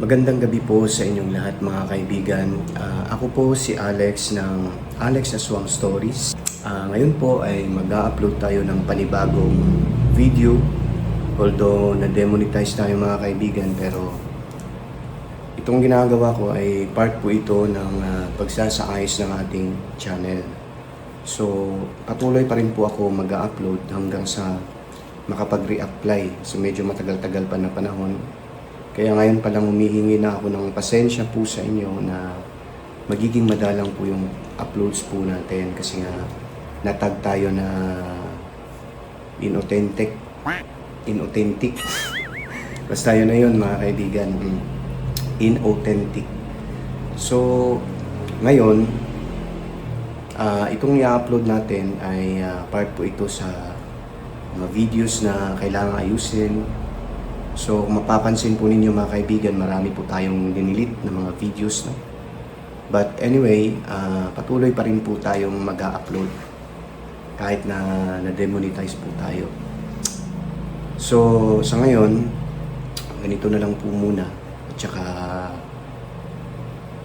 Magandang gabi po sa inyong lahat mga kaibigan. Ako po si Alex ng Alex Aswang Stories. Ngayon po ay mag-upload tayo ng panibagong video. Although na-demonetize tayo mga kaibigan, pero itong ginagawa ko ay part po ito ng pagsasayos ng ating channel. So patuloy pa rin po ako mag-upload hanggang sa makapag-reapply. So medyo matagal-tagal pa na panahon. Kaya ngayon pa lang humihingi na ako ng pasensya po sa inyo na magiging madalang po yung uploads po natin kasi nga natag tayo na inauthentic. Basta yun na yun mga kaibigan. Inauthentic. So, ngayon, itong i-upload natin ay part po ito sa mga videos na kailangan ayusin. So, kung mapapansin po ninyo mga kaibigan, marami po tayong dinilit na mga videos. No? But anyway, patuloy pa rin po tayong mag-upload kahit na na-demonetize po tayo. So, sa ngayon, ganito na lang po muna. At saka,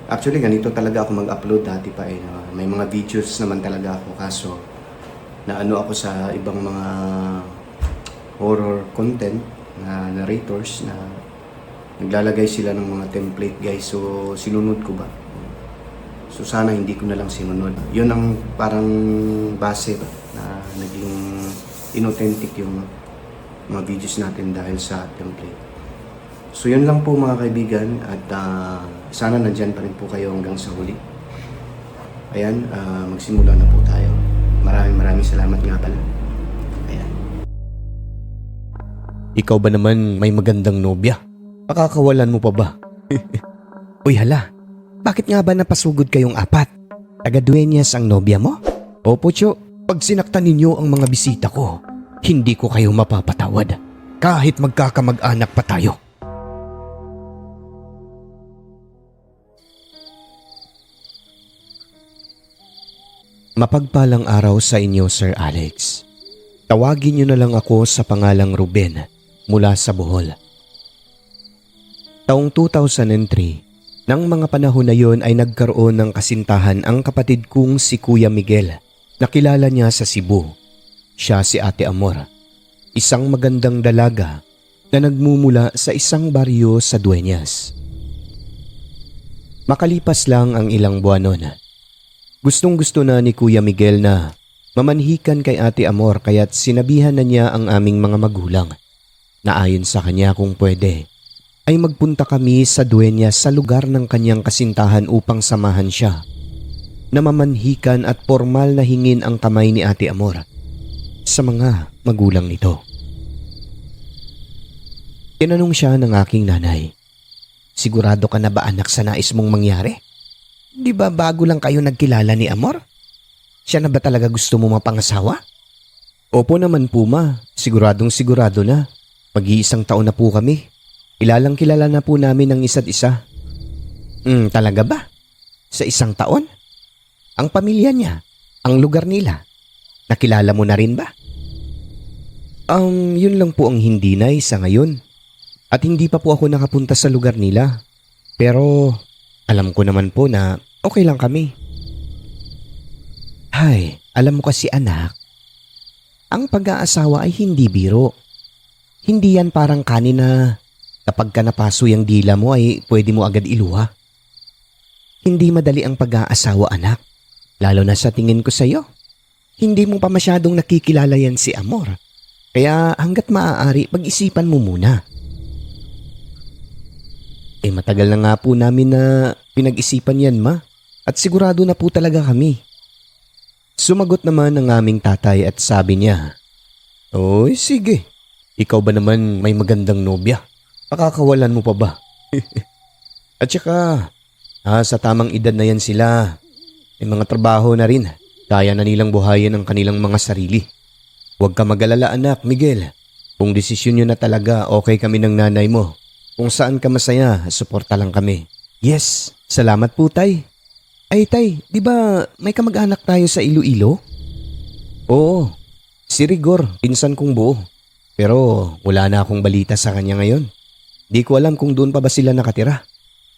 actually, ganito talaga ako mag-upload dati pa. May mga videos naman talaga ako kaso na ano ako sa ibang mga horror content na narrators na naglalagay sila ng mga template guys, so sinunod ko ba? So sana hindi ko na lang sinunod. Yun ang parang base ba, na naging inauthentic yung mga videos natin dahil sa template. So yun lang po mga kaibigan at sana nandyan pa rin po kayo hanggang sa huli. Ayan, magsimula na po tayo. Maraming salamat nga pala. Ayan. Ikaw ba naman may magandang nobya? Pakakawalan mo pa ba? Uy hala, bakit nga ba napasugod kayong apat? Taga-Dueñas ang nobya mo? Opo tyo, pag sinaktan ninyo ang mga bisita ko, hindi ko kayo mapapatawad. Kahit magkakamag-anak pa tayo. Mapagpalang araw sa inyo, Sir Alex. Tawagin niyo na lang ako sa pangalang Ruben mula sa Bohol. Taong 2003, nang mga panahon na yon ay nagkaroon ng kasintahan ang kapatid kong si Kuya Miguel. Nakilala niya sa Cebu. Siya si Ate Amor, isang magandang dalaga na nagmumula sa isang baryo sa Dueñas. Makalipas lang ang ilang buwan noon, gustong-gusto na ni Kuya Miguel na mamanhikan kay Ate Amor kaya't sinabihan na niya ang aming mga magulang na ayon sa kanya kung pwede ay magpunta kami sa Dueñas sa lugar ng kanyang kasintahan upang samahan siya na mamanhikan at formal na hingin ang kamay ni Ate Amor sa mga magulang nito. Tinanong siya ng aking nanay, "Sigurado ka na ba anak sa nais mong mangyari? Di ba bago lang kayo nagkilala ni Amor? Siya na ba talaga gusto mo mapangasawa?" "Opo naman po ma, siguradong sigurado na. Mag-iisang taon na po kami. Kilalang kilala na po namin ang isa't isa." Talaga ba? Sa isang taon? Ang pamilya niya, ang lugar nila, nakilala mo na rin ba? Yun lang po ang hindi na sa ngayon. At hindi pa po ako nakapunta sa lugar nila. Pero alam ko naman po na okay lang kami. Hay, alam mo kasi anak, ang pag-aasawa ay hindi biro. Hindi yan parang kanin na kapag ka napaso yung dila mo ay pwede mo agad iluha. Hindi madali ang pag-aasawa anak, lalo na sa tingin ko sa'yo. Hindi mo pa masyadong nakikilala yan si Amor. Kaya hanggat maaari pag-isipan mo muna. Matagal na nga po namin na pinag-isipan yan ma, at sigurado na po talaga kami. Sumagot naman ang aming tatay at sabi niya, "Oy, sige. Ikaw ba naman may magandang nobya? Pakakawalan mo pa ba?" At saka, sa tamang edad na yan sila. May mga trabaho na rin. Kaya na nilang buhayin ang kanilang mga sarili. Huwag ka mag-alala anak, Miguel. Kung desisyon nyo na talaga, okay kami ng nanay mo. Kung saan ka masaya, suporta lang kami. Yes, salamat po tay. Ay tay, di ba may kamag-anak tayo sa Iloilo? Oo, si Rigor, pinsan kong buo. Pero wala na akong balita sa kanya ngayon. Di ko alam kung doon pa ba sila nakatira.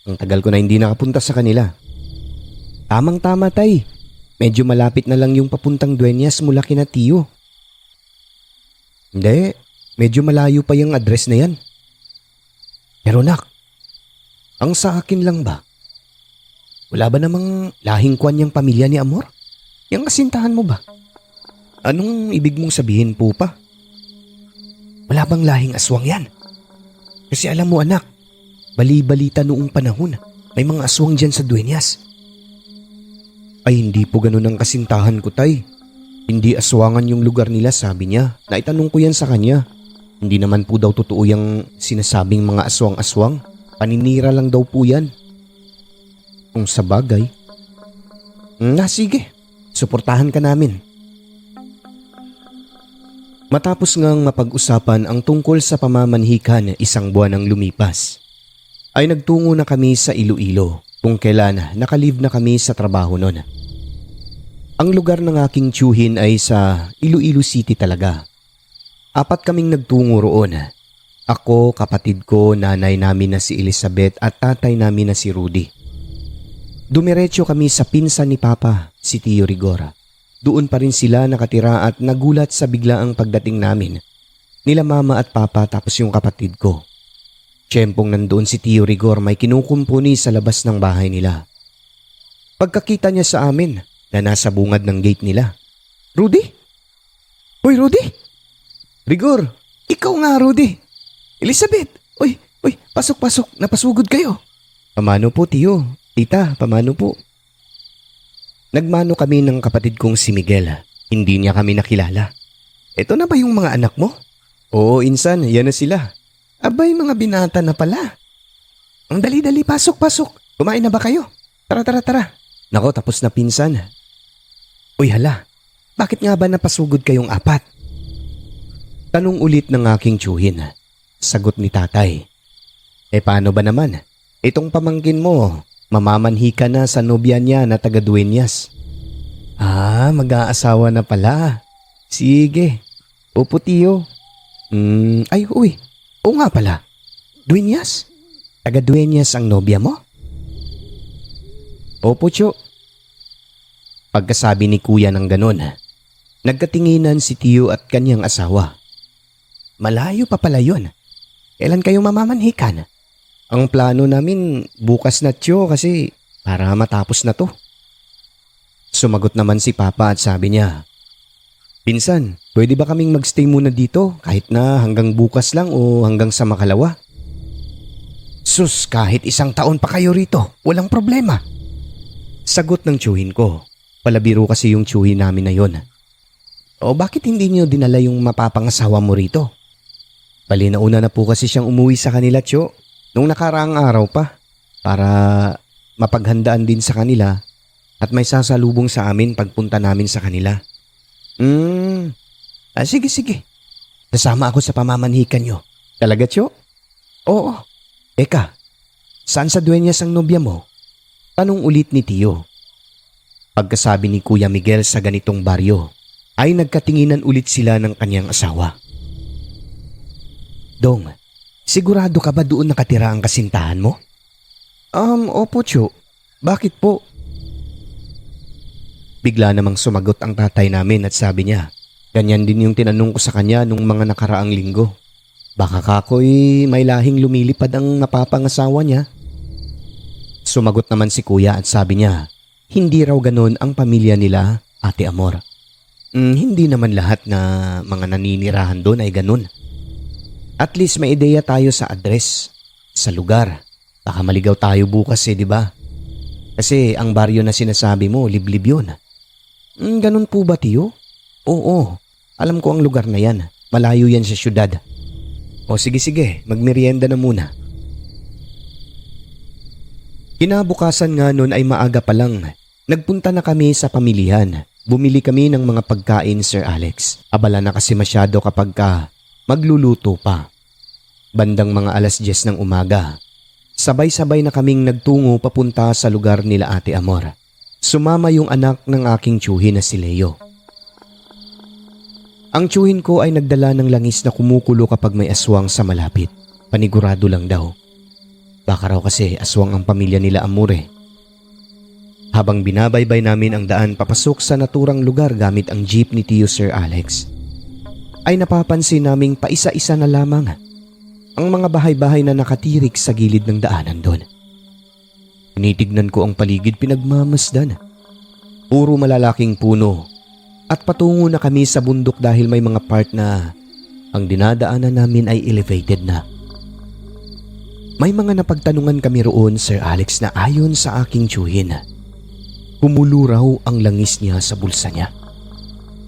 Ang tagal ko na hindi nakapunta sa kanila. Tamang-tama tay. Medyo malapit na lang yung papuntang Dueñas mula kina Tio. Hindi, medyo malayo pa yung address na yan. Pero nak, ang sa akin lang ba? Wala ba namang lahing kwan yung pamilya ni Amor? Yung kasintahan mo ba? Anong ibig mong sabihin po pa? Wala bang lahing aswang yan? Kasi alam mo anak, bali-balita noong panahon, may mga aswang dyan sa Dueñas. Ay hindi po ganun ang kasintahan ko tay. Hindi aswangan yung lugar nila sabi niya. Naitanong ko yan sa kanya. Hindi naman po daw totoo yung sinasabing mga aswang-aswang. Paninira lang daw po yan. Kung sa bagay. Sige, suportahan ka namin. Matapos ngang mapag-usapan ang tungkol sa pamamanhikan isang buwan ang lumipas, ay nagtungo na kami sa Iloilo kung kailan nakalive na kami sa trabaho noon. Ang lugar ng aking tiyuhin ay sa Iloilo City talaga. 4 kaming nagtungo roon. Ako, kapatid ko, nanay namin na si Elizabeth at tatay namin na si Rudy. Dumiretso kami sa pinsan ni Papa, si Tio Rigor. Doon pa rin sila nakatira at nagulat sa biglaang pagdating namin. Nila mama at papa tapos yung kapatid ko. Tiyempong nandoon si Tio Rigor may kinukumpuni sa labas ng bahay nila. Pagkakita niya sa amin na nasa bungad ng gate nila. Rudy? Hoy Rudy! Rigor! Ikaw nga Rudy! Elizabeth! Uy! Pasok! Napasugod kayo! Pamano po Tio? Tita, pamano po? Nagmano kami ng kapatid kong si Miguel. Hindi niya kami nakilala. Ito na ba yung mga anak mo? Oo, insan, yan na sila. Abay, mga binata na pala. Ang dali-dali, pasok. Kumain na ba kayo? Tara. Nako, tapos na pinsan. Uy, hala. Bakit nga ba napasugod kayong 4? Tanong ulit ng aking tiyuhin. Sagot ni tatay. Paano ba naman? Itong pamangkin mo, mamamanhi ka na sa nobya niya na taga Dueñas. Mag-aasawa na pala. Sige. Opo, Tio. Oo nga pala. Dueñas? Taga Dueñas ang nobya mo? Opo, Tio. Pagkasabi ni Kuya ng ganon, nagkatinginan si Tio at kanyang asawa. Malayo pa pala yun. Kailan kayo mamamanhikan? Ang plano namin bukas na Tio kasi para matapos na to. Sumagot naman si Papa at sabi niya, Pinsan, pwede ba kaming magstay muna dito kahit na hanggang bukas lang o hanggang sa makalawa? Sus, kahit 1 taon pa kayo rito, walang problema. Sagot ng tiyuhin ko. Palabiro kasi yung tiyuhin namin na yon. O bakit hindi niyo dinala yung mapapangasawa mo rito? Bali nauna na po kasi siyang umuwi sa kanila, Tiyo. Nung nakaraang araw pa. Para mapaghandaan din sa kanila at may sasalubong sa amin pagpunta namin sa kanila. Sige. Nasama ako sa pamamanhikan nyo. Talaga, Tiyo? Oo. Eka, saan sa Dueñas ang nobya mo? Tanong ulit ni Tio. Pagkasabi ni Kuya Miguel sa ganitong baryo, ay nagkatinginan ulit sila ng kanyang asawa. Dong, sigurado ka ba doon nakatira ang kasintahan mo? Opo, Tiyo. Bakit po? Bigla namang sumagot ang tatay namin at sabi niya, ganyan din yung tinanong ko sa kanya nung mga nakaraang linggo. Baka kakoy may lahing lumilipad ang napapangasawa niya. Sumagot naman si Kuya at sabi niya, hindi raw ganon ang pamilya nila, Ate Amor. Hindi naman lahat na mga naninirahan doon ay ganon. At least may ideya tayo sa address, sa lugar. Baka maligaw tayo bukas di ba? Kasi ang baryo na sinasabi mo, liblib yun. Ganon po ba, Tiyo? Oo, alam ko ang lugar na yan. Malayo yan sa syudad. O sige, magmerienda na muna. Kinabukasan nga nun ay maaga pa lang. Nagpunta na kami sa pamilihan. Bumili kami ng mga pagkain, Sir Alex. Abala na kasi masyado kapag magluluto pa. Bandang mga 10:00 ng umaga. Sabay-sabay na kaming nagtungo papunta sa lugar nila Ate Amor. Sumama yung anak ng aking tiyuhin na si Leo. Ang tiyuhin ko ay nagdala ng langis na kumukulo kapag may aswang sa malapit. Panigurado lang daw. Baka raw kasi aswang ang pamilya nila Amore. Habang binabaybay namin ang daan papasok sa naturang lugar gamit ang jeep ni Tio Sir Alex, ay napapansin naming paisa-isa na lamang ang mga bahay-bahay na nakatirik sa gilid ng daanan doon. Tinitignan ko ang paligid, pinagmamasdan. Puro malalaking puno at patungo na kami sa bundok dahil may mga part na ang dinadaanan namin ay elevated na. May mga napagtanungan kami roon, Sir Alex, na ayon sa aking tiyuhin, humulo raw ang langis niya sa bulsa niya.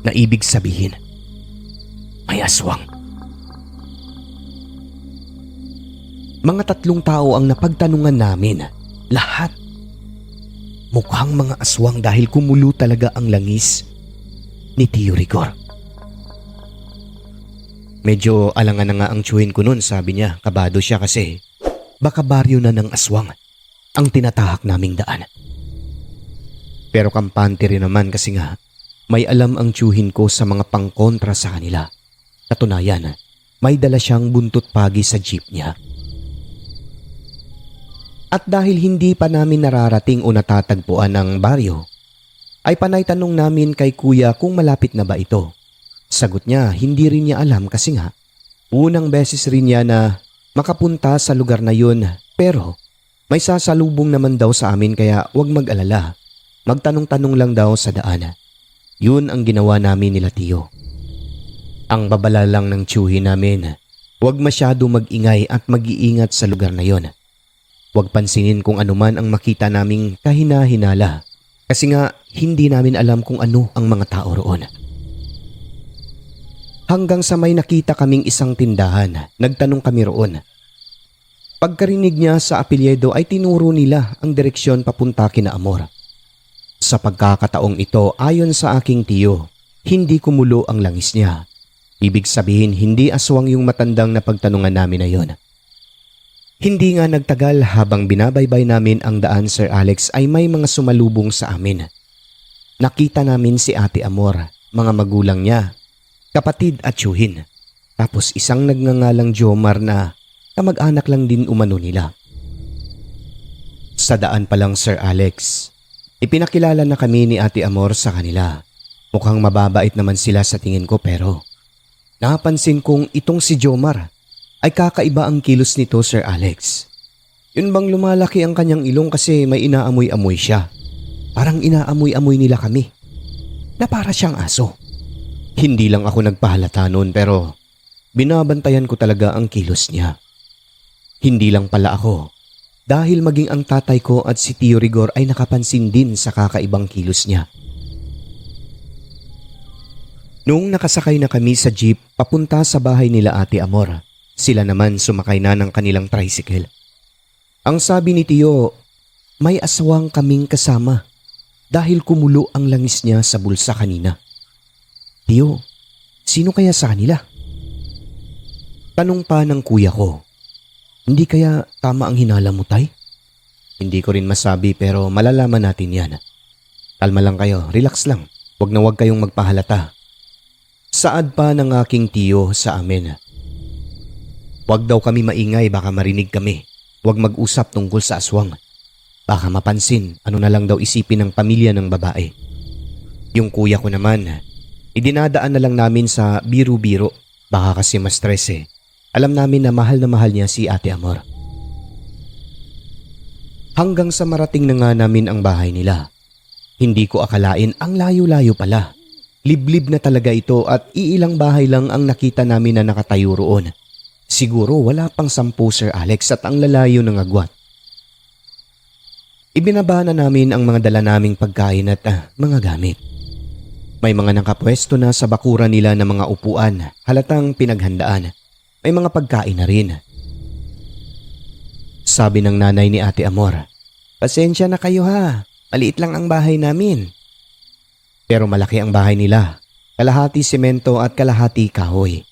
Na ibig sabihin, may aswang. Mga 3 tao ang napagtanungan namin. Lahat. Mukhang mga aswang dahil kumulo talaga ang langis ni Tio Rigor. Medyo alangan na nga ang tiyuhin ko nun, sabi niya. Kabado siya kasi baka baryo na ng aswang ang tinatahak naming daan. Pero kampante rin naman kasi nga may alam ang tiyuhin ko sa mga pangkontra sa kanila. Katunayan, may dala siyang buntot pagi sa jeep niya. At dahil hindi pa namin nararating o natatagpuan ang baryo, ay panay tanong namin kay kuya kung malapit na ba ito. Sagot niya, hindi rin niya alam kasi nga unang beses rin niya na makapunta sa lugar na yun, pero may sasalubong naman daw sa amin kaya huwag mag-alala. Magtanong-tanong lang daw sa daan. Yun ang ginawa namin nila Tio. Ang babala lang ng tiyuhin namin, huwag masyado mag-ingay at mag-iingat sa lugar na yon. Huwag pansinin kung ano man ang makita naming kahina-hinala kasi nga hindi namin alam kung ano ang mga tao roon. Hanggang sa may nakita kaming isang tindahan, nagtanong kami roon. Pagkarinig niya sa apelyido ay tinuro nila ang direksyon papunta kina Amor. Sa pagkakataong ito, ayon sa aking tiyo, hindi kumulo ang langis niya. Ibig sabihin hindi aswang yung matandang napagtanungan namin na yon. Hindi nga nagtagal habang binabaybay namin ang daan, Sir Alex, ay may mga sumalubong sa amin. Nakita namin si Ate Amor, mga magulang niya, kapatid at tiyuhin. Tapos isang nagngangalang Jomar na kamag-anak lang din umano nila. Sa daan pa lang, Sir Alex, ipinakilala na kami ni Ate Amor sa kanila. Mukhang mababait naman sila sa tingin ko pero napansin kong itong si Jomar ay kakaiba ang kilos nito, Sir Alex. Yun bang lumalaki ang kanyang ilong kasi may inaamoy-amoy siya. Parang inaamoy-amoy nila kami. Na para siyang aso. Hindi lang ako nagpahalata noon pero binabantayan ko talaga ang kilos niya. Hindi lang pala ako. Dahil maging ang tatay ko at si Tio Rigor ay nakapansin din sa kakaibang kilos niya. Noong nakasakay na kami sa jeep papunta sa bahay nila Ate Amor, sila naman sumakay na ng kanilang tricycle. Ang sabi ni Tio, may aswang kaming kasama dahil kumulo ang langis niya sa bulsa kanina. Tio, sino kaya sa kanila? Tanong pa ng kuya ko. Hindi kaya tama ang hinala mo, Tay? Hindi ko rin masabi pero malalaman natin yan. Kalma lang kayo, relax lang. Huwag na huwag kayong magpahalata. Saad pa ng aking tiyo sa amin. Huwag daw kami maingay, baka marinig kami. Huwag mag-usap tungkol sa aswang. Baka mapansin, ano na lang daw isipin ng pamilya ng babae. Yung kuya ko naman, idinadaan na lang namin sa biro-biro. Baka kasi mas stress eh. Alam namin na mahal niya si Ate Amor. Hanggang sa marating na nga namin ang bahay nila. Hindi ko akalain ang layo-layo pala. Liblib na talaga ito at iilang bahay lang ang nakita namin na nakatayo roon. Siguro wala pang 10, Sir Alex, at ang lalayo ng agwat. Ibinaba na namin ang mga dala naming pagkain at mga gamit. May mga nakapwesto na sa bakuran nila ng mga upuan, halatang pinaghandaan. May mga pagkain na rin. Sabi ng nanay ni Ate Amor, pasensya na kayo ha, maliit lang ang bahay namin. Pero malaki ang bahay nila, kalahati semento at kalahati kahoy.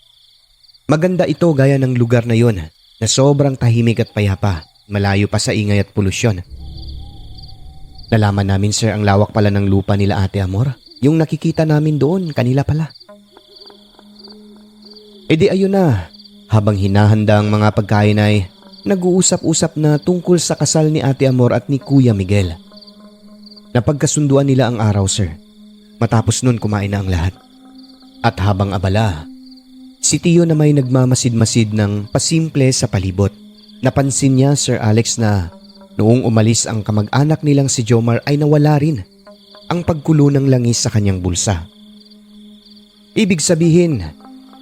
Maganda ito gaya ng lugar na yon na sobrang tahimik at payapa, malayo pa sa ingay at polusyon. Nalaman namin, sir, ang lawak pala ng lupa nila Ate Amor. Yung nakikita namin doon, kanila pala. E di ayun na, Habang hinahanda ang mga pagkain ay nag-uusap-usap na tungkol sa kasal ni Ate Amor at ni Kuya Miguel. Napagkasunduan nila ang araw, sir. Matapos nun kumain na ang lahat. At habang abala, si Tio na may nagmamasid-masid ng pasimple sa palibot. Napansin niya, Sir Alex, na noong umalis ang kamag-anak nilang si Jomar ay nawala rin ang pagkulo ng langis sa kanyang bulsa. Ibig sabihin,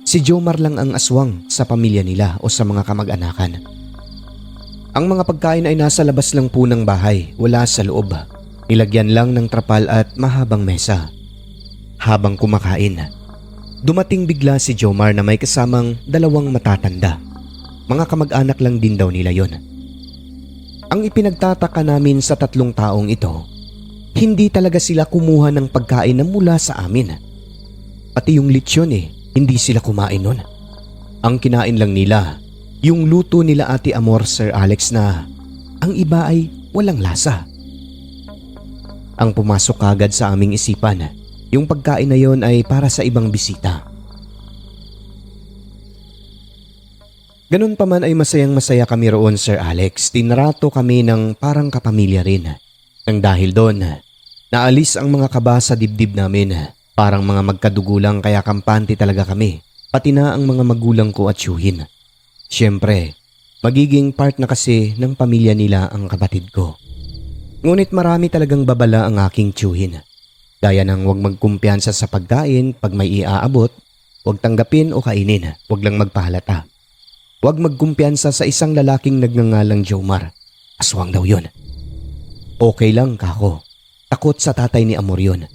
si Jomar lang ang aswang sa pamilya nila o sa mga kamag-anakan. Ang mga pagkain ay nasa labas lang po ng bahay, wala sa loob. Nilagyan lang ng trapal at mahabang mesa. Habang kumakain, dumating bigla si Jomar na may kasamang dalawang matatanda. Mga kamag-anak lang din daw nila yon. Ang ipinagtataka namin sa tatlong taong ito, hindi talaga sila kumuha ng pagkain na mula sa amin. Pati yung lechon hindi sila kumain nun. Ang kinain lang nila, yung luto nila Ate Amor, Sir Alex, na ang iba ay walang lasa. Ang pumasok agad sa aming isipan, yung pagkain na yon ay para sa ibang bisita. Ganun pa man ay masayang-masaya kami roon, Sir Alex. Tinrato kami ng parang kapamilya rin. Nang dahil doon, naalis ang mga kaba sa dibdib namin. Parang mga magkadugulang kaya kampante talaga kami. Pati na ang mga magulang ko at tiyuhin. Siyempre, magiging part na kasi ng pamilya nila ang kapatid ko. Ngunit marami talagang babala ang aking tiyuhin. Gaya ng huwag magkumpiyansa sa pagkain pag may iaabot, huwag tanggapin o kainin, huwag lang magpahalata. Huwag magkumpiyansa sa isang lalaking nagngangalang Jomar. Aswang daw yun. Okay lang, kako. Takot sa tatay ni Amor yun.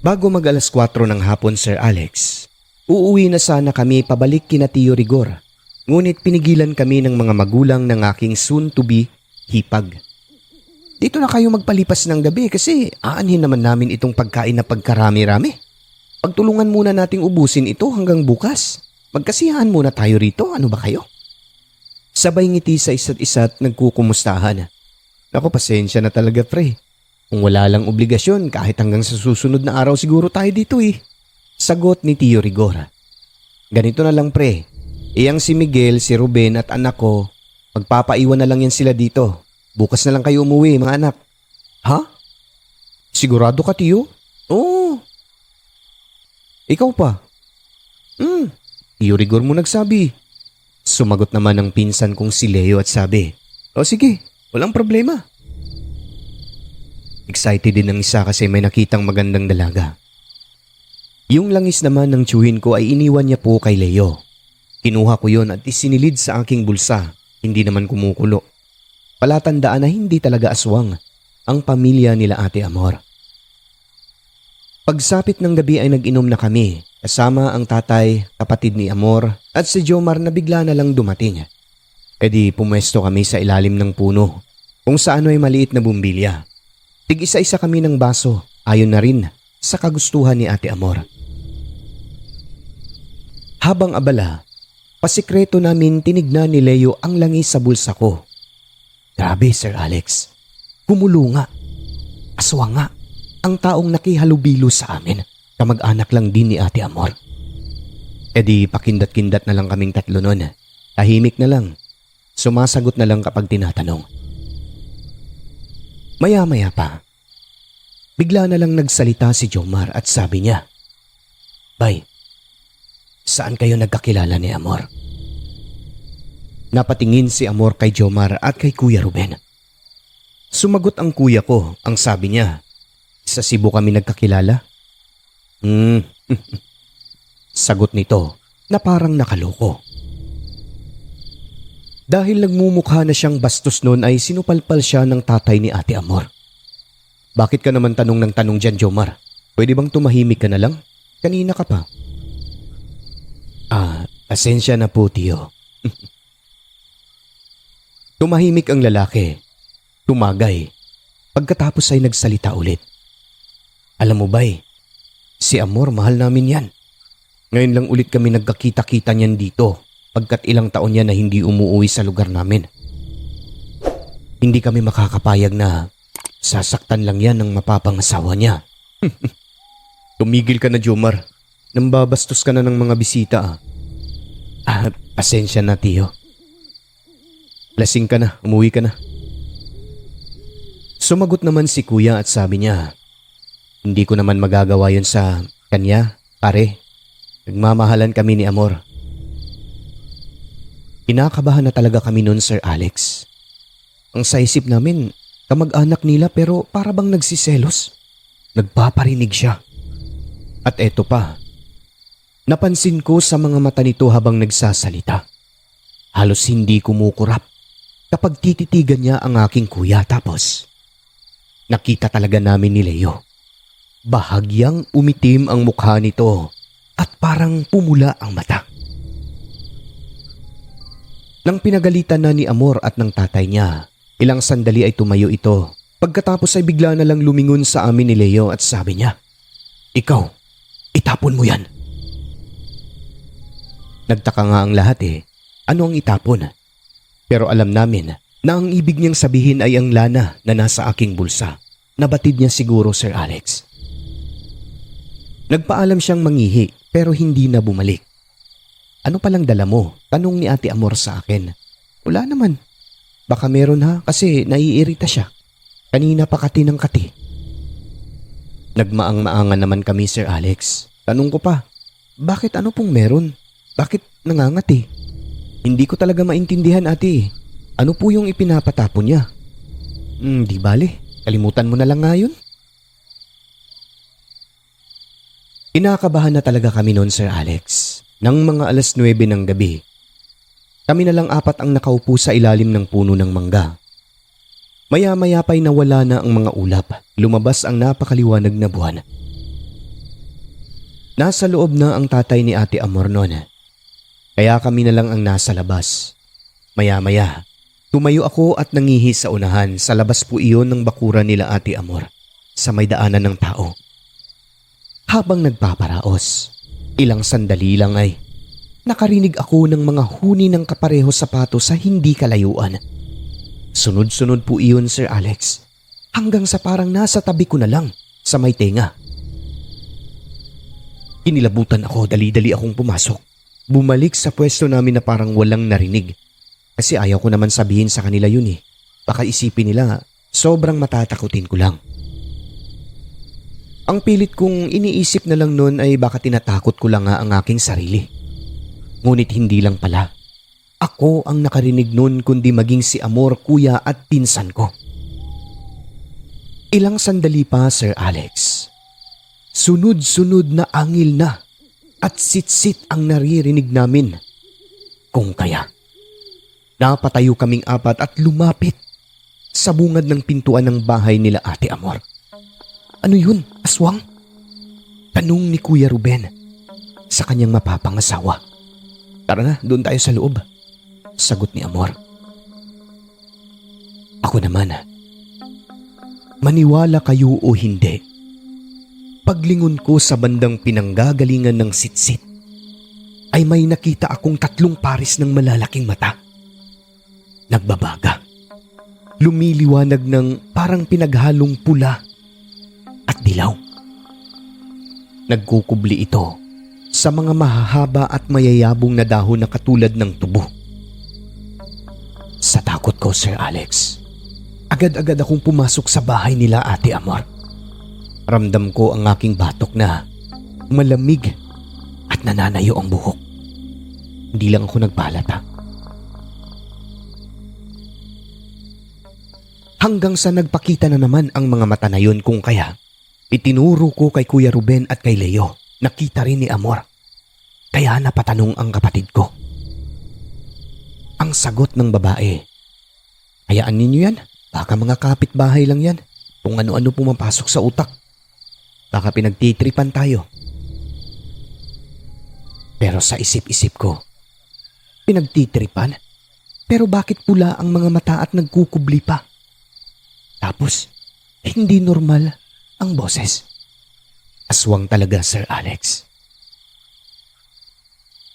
Bago mag alas 4 ng hapon, Sir Alex, uuwi na sana kami pabalik kina Tio Rigor. Ngunit pinigilan kami ng mga magulang ng aking soon-to-be hipag. Dito na kayo magpalipas ng gabi kasi aanhin naman namin itong pagkain na pagkarami-rami. Pagtulungan muna nating ubusin ito hanggang bukas. Magkasiyahan muna tayo rito, ano ba kayo? Sabay ngiti sa isa't isa at nagkukumustahan. Naku, pasensya na talaga, pre. Kung wala lang obligasyon, kahit hanggang sa susunod na araw siguro tayo dito Sagot ni Tio Rigor. Ganito na lang, pre. Iyang si Miguel, si Ruben at anak ko, magpapaiwan na lang yan sila dito. Bukas na lang kayo umuwi, mga anak. Ha? Sigurado ka, Tio? Oo. Ikaw pa? Tio Rigor mo nagsabi. Sumagot naman ang pinsan kong si Leo at sabi, o sige, walang problema. Excited din ang isa kasi may nakitang magandang dalaga. Yung langis naman ng tiyuhin ko ay iniwan niya po kay Leo. Kinuha ko yon at isinilid sa aking bulsa, hindi naman kumukulo. Palatandaan na hindi talaga aswang ang pamilya nila Ate Amor. Pagsapit ng gabi ay nag-inom na kami kasama ang tatay, kapatid ni Amor at si Jomar na bigla na lang dumating. E di pumwesto kami sa ilalim ng puno kung saan ay maliit na bumbilya. Tig-isa-isa kami ng baso ayon na rin sa kagustuhan ni Ate Amor. Habang abala, pasikreto namin tinignan ni Leo ang langis sa bulsa ko. Grabe, Sir Alex. Kumulo nga. Aswang nga. Ang taong nakihalubilo sa amin. Kamag-anak lang din ni Ate Amor. E di pakindat-kindat na lang kaming tatlo nun. Tahimik na lang. Sumasagot na lang kapag tinatanong. Maya-maya pa, bigla na lang nagsalita si Jomar at sabi niya, Bay, saan kayo nagkakilala ni Amor? Napatingin si Amor kay Jomar at kay Kuya Ruben. Sumagot ang kuya ko, ang sabi niya, sa Cebu kami nagkakilala? Sagot nito na parang nakaloko. Dahil nagmumukha na siyang bastos noon ay sinupalpal siya ng tatay ni Ate Amor. Bakit ka naman tanong ng tanong dyan, Jomar? Pwede bang tumahimik ka na lang? Kanina ka pa. Pasensya na po, Tio. Tumahimik ang lalaki. Tumagay. Pagkatapos ay nagsalita ulit. Alam mo ba si Amor mahal namin yan. Ngayon lang ulit kami nagkakita-kita niyan dito pagkat ilang taon yan na hindi umuwi sa lugar namin. Hindi kami makakapayag na sasaktan lang yan ng mapapangasawa niya. Tumigil ka na, Jomar. nambabastos ka na ng mga bisita ah. Pasensya na tiyo. Lasing ka na, umuwi ka na. Sumagot naman si kuya at sabi niya, hindi ko naman magagawa yun sa kanya, pare. Nagmamahalan kami ni Amor. Kinakabahan na talaga kami noon, Sir Alex. Ang sa isip namin, kamag-anak nila pero para bang nagsiselos. Nagpaparinig siya. At eto pa, napansin ko sa mga mata nito habang nagsasalita. Halos hindi kumukurap kapag tititigan niya ang aking kuya tapos nakita talaga namin ni Leo. Bahagyang umitim ang mukha nito at parang pumula ang mata. Nang pinagalitan na ni Amor at ng tatay niya, ilang sandali ay tumayo ito. Pagkatapos ay bigla na lang lumingon sa amin ni Leo at sabi niya, "Ikaw, itapon mo yan." Nagtaka nga ang lahat ano ang itapon? Pero alam namin na ang ibig niyang sabihin ay ang lana na nasa aking bulsa. Nabatid niya siguro, Sir Alex. Nagpaalam siyang mangihi pero hindi na bumalik. "Ano palang dala mo?" Tanong ni Ate Amor sa akin. "Wala naman. Baka meron ha kasi naiirita siya. Kanina pa kati ng kati." Nagmaang-maangan naman kami, Sir Alex. Tanong ko pa, bakit ano pong meron? Bakit nangangati? Hindi ko talaga maintindihan, ate. Ano po yung ipinapatapon niya? Di bale, kalimutan mo na lang nga yun. Inakabahan na talaga kami noon, Sir Alex. Nang mga 9:00 ng gabi, kami na lang 4 ang nakaupo sa ilalim ng puno ng mangga. Maya-maya pa'y nawala na ang mga ulap. Lumabas ang napakaliwanag na buwan. Nasa loob na ang tatay ni Ate Amor noon. Kaya kami na lang ang nasa labas. Maya-maya, tumayo ako at nangihi sa unahan. Sa labas po iyon ng bakuran nila Ate Amor, sa may daanan ng tao. Habang nagpaparaos, ilang sandali lang ay nakarinig ako ng mga huni ng kapareho sapatos sa hindi kalayuan. Sunod-sunod po iyon, Sir Alex, hanggang sa parang nasa tabi ko na lang sa may tenga. Inilabutan ako, dali-dali akong pumasok. Bumalik sa pwesto namin na parang walang narinig. Kasi ayaw ko naman sabihin sa kanila yun eh. Baka isipin nila sobrang matatakutin ko lang. Ang pilit kong iniisip na lang noon ay baka tinatakot ko lang nga ang aking sarili. Ngunit hindi lang pala. Ako ang nakarinig noon kundi maging si Amor, kuya at pinsan ko. Ilang sandali pa, Sir Alex. Sunod-sunod na angil na at sit-sit ang naririnig namin. Kung kaya, napatayo kaming 4 at lumapit sa bungad ng pintuan ng bahay nila Ate Amor. "Ano yun, aswang?" tanong ni Kuya Ruben sa kanyang mapapangasawa. "Tara na, doon tayo sa loob," sagot ni Amor. Ako naman, maniwala kayo o hindi, paglingon ko sa bandang pinanggagalingan ng sitsit ay may nakita akong 3 pares ng malalaking mata. Nagbabaga. Lumiliwanag ng parang pinaghalong pula at dilaw. Nagkukubli ito sa mga mahahaba at mayayabong na dahon na katulad ng tubo. Sa takot ko, Sir Alex, agad-agad akong pumasok sa bahay nila Ate Amor. Ramdam ko ang aking batok na malamig at nananayo ang buhok. Hindi lang ako nagpalata. Hanggang sa nagpakita na naman ang mga mata na yun kung kaya, itinuro ko kay Kuya Ruben at kay Leo. Nakita rin ni Amor. Kaya napatanong ang kapatid ko. Ang sagot ng babae, "Hayaan ninyo yan. Baka mga kapitbahay lang yan. Kung ano-ano pumapasok sa utak. Baka pinagtitripan tayo." Pero sa isip-isip ko, pinagtitripan? Pero bakit pula ang mga mata at nagkukubli pa? Tapos, hindi normal ang boses. Aswang talaga, Sir Alex.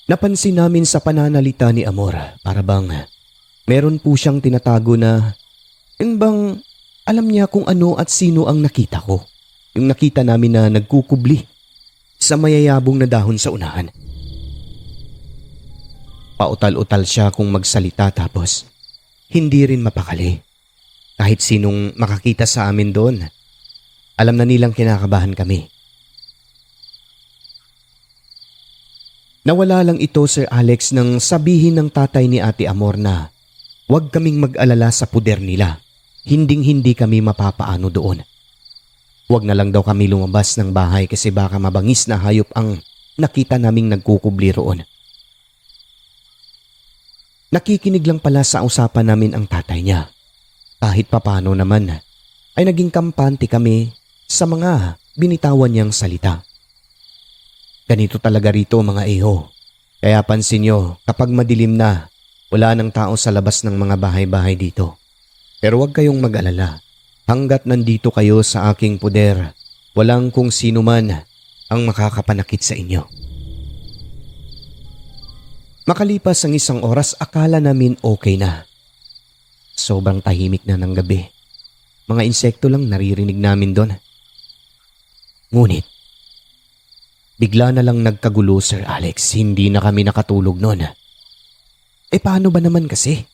Napansin namin sa pananalita ni Amor, para bang meron po siyang tinatago na yung bang alam niya kung ano at sino ang nakita ko. Yung nakita namin na nagkukubli. sa mayayabong na dahon sa unahan. Pautal-utal siya kung magsalita tapos hindi rin mapakali. Kahit sinong makakita sa amin doon, alam na nilang kinakabahan kami. Nawala lang ito, Sir Alex, nang sabihin ng tatay ni Ate Amor na huwag kaming mag-alala sa puder nila. Hinding-hindi kami mapapaano doon. Huwag na lang daw kami lumabas ng bahay kasi baka mabangis na hayop ang nakita naming nagkukubli roon. Nakikinig lang pala sa usapan namin ang tatay niya. Kahit papano naman ay naging kampante kami sa mga binitawan niyang salita. Ganito talaga rito mga iho. Kaya pansin nyo, kapag madilim na, wala nang tao sa labas ng mga bahay-bahay dito. Pero huwag kayong mag-alala. Hanggat nandito kayo sa aking puder, walang kung sino man ang makakapanakit sa inyo. Makalipas ang isang oras, akala namin okay na. Sobrang tahimik na ng gabi. Mga insekto lang naririnig namin doon. Ngunit, bigla na lang nagkagulo, Sir Alex. Hindi na kami nakatulog noon. Paano ba naman kasi?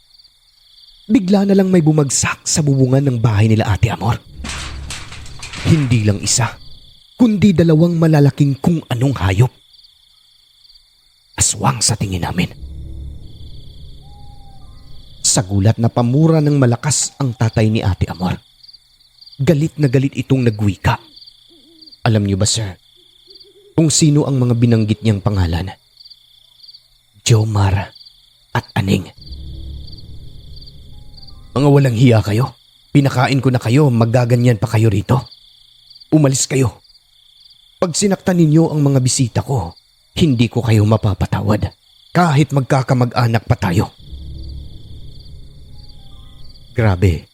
Bigla na lang may bumagsak sa bubungan ng bahay nila Ate Amor. Hindi lang isa, kundi dalawang malalaking kung anong hayop. Aswang sa tingin namin. Sa gulat na pamura ng malakas ang tatay ni Ate Amor. Galit na galit itong nagwika. Alam niyo ba, sir, kung sino ang mga binanggit niyang pangalan? Jomar at Aning. Mga walang hiya kayo. Pinakain ko na kayo, maggaganyan pa kayo rito. Umalis kayo. Pag sinaktan ninyo ang mga bisita ko, hindi ko kayo mapapatawad. Kahit magkakamag-anak pa tayo. Grabe.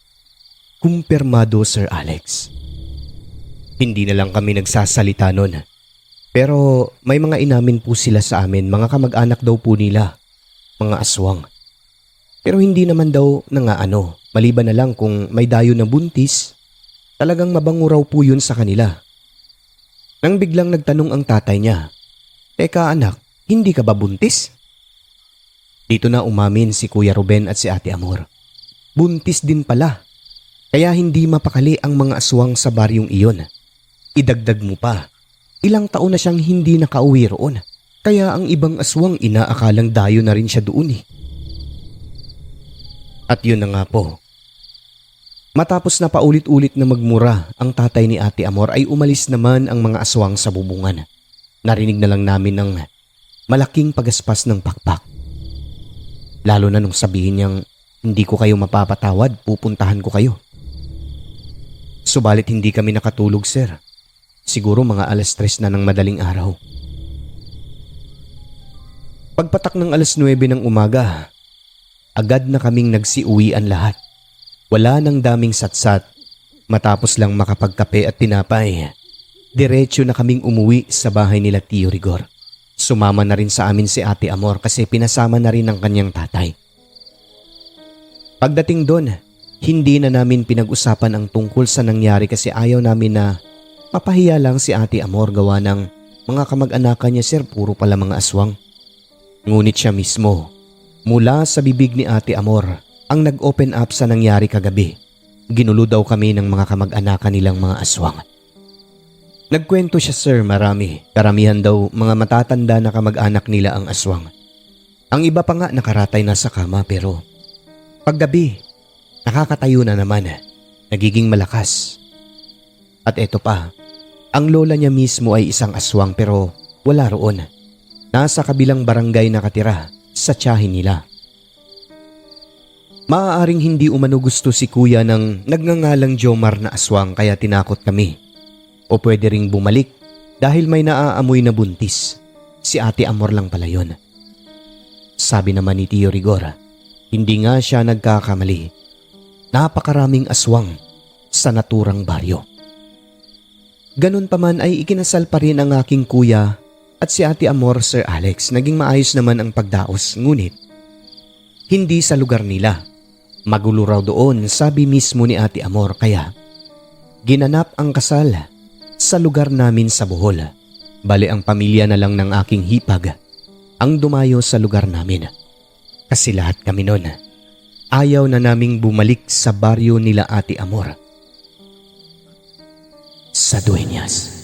Kumpirmado, Sir Alex. Hindi na lang kami nagsasalita nun. Pero may mga inamin po sila sa amin, mga kamag-anak daw po nila. Mga aswang. Pero hindi naman daw nangaano. Maliban na lang kung may dayo na buntis, talagang mabango raw po yun sa kanila. Nang biglang nagtanong ang tatay niya, "Teka anak, hindi ka ba buntis?" Dito na umamin si Kuya Ruben at si Ate Amor. Buntis din pala. Kaya hindi mapakali ang mga aswang sa baryong iyon. Idagdag mo pa, ilang taon na siyang hindi nakauwi roon. Kaya ang ibang aswang inaakalang dayo na rin siya doon eh. At yun na nga po. Matapos na paulit-ulit na magmura ang tatay ni Ate Amor ay umalis naman ang mga aswang sa bubungan. Narinig na lang namin ng malaking pagaspas ng pakpak. Lalo na nung sabihin niyang hindi ko kayo mapapatawad, pupuntahan ko kayo. Subalit hindi kami nakatulog, sir. Siguro mga 3:00 na ng madaling araw. Pagpatak ng 9:00 ng umaga, agad na kaming nagsiuwian lahat. Wala nang daming satsat. Matapos lang makapagkape at tinapay, diretso na kaming umuwi sa bahay nila Tio Rigor. Sumama na rin sa amin si Ate Amor kasi pinasama na rin ng kanyang tatay. Pagdating doon, hindi na namin pinag-usapan ang tungkol sa nangyari kasi ayaw namin na mapahiya lang si Ate Amor gawa ng mga kamag-anakan niya, sir, puro pala mga aswang. Ngunit siya mismo, mula sa bibig ni Ate Amor, ang nag-open up sa nangyari kagabi. Ginulo daw kami ng mga kamag-anakan nilang mga aswang. Nagkwento siya, sir, marami. Karamihan daw mga matatanda na kamag-anak nila ang aswang. Ang iba pa nga nakaratay na sa kama pero paggabi, nakakatayo na naman, nagiging malakas. At eto pa, ang lola niya mismo ay isang aswang pero wala roon. Nasa kabilang barangay nakatira sa tiyahin nila. Maaaring hindi umano gusto si kuya ng nagngangalang Jomar na aswang kaya tinakot kami. O pwede ring bumalik dahil may naaamoy na buntis. Si Ate Amor lang pala yun. Sabi naman ni Tio Rigor, hindi nga siya nagkakamali. Napakaraming aswang sa naturang baryo. Ganun pa man ay ikinasal pa rin ang aking kuya at si Ate Amor, Sir Alex. Naging maayos naman ang pagdaos, ngunit hindi sa lugar nila. Magulo raw doon, sabi mismo ni Ate Amor, kaya ginanap ang kasal sa lugar namin sa Bohol. Bale ang pamilya na lang ng aking hipag ang dumayo sa lugar namin. Kasi lahat kami noon ayaw na naming bumalik sa baryo nila Ate Amor sa Dueñas.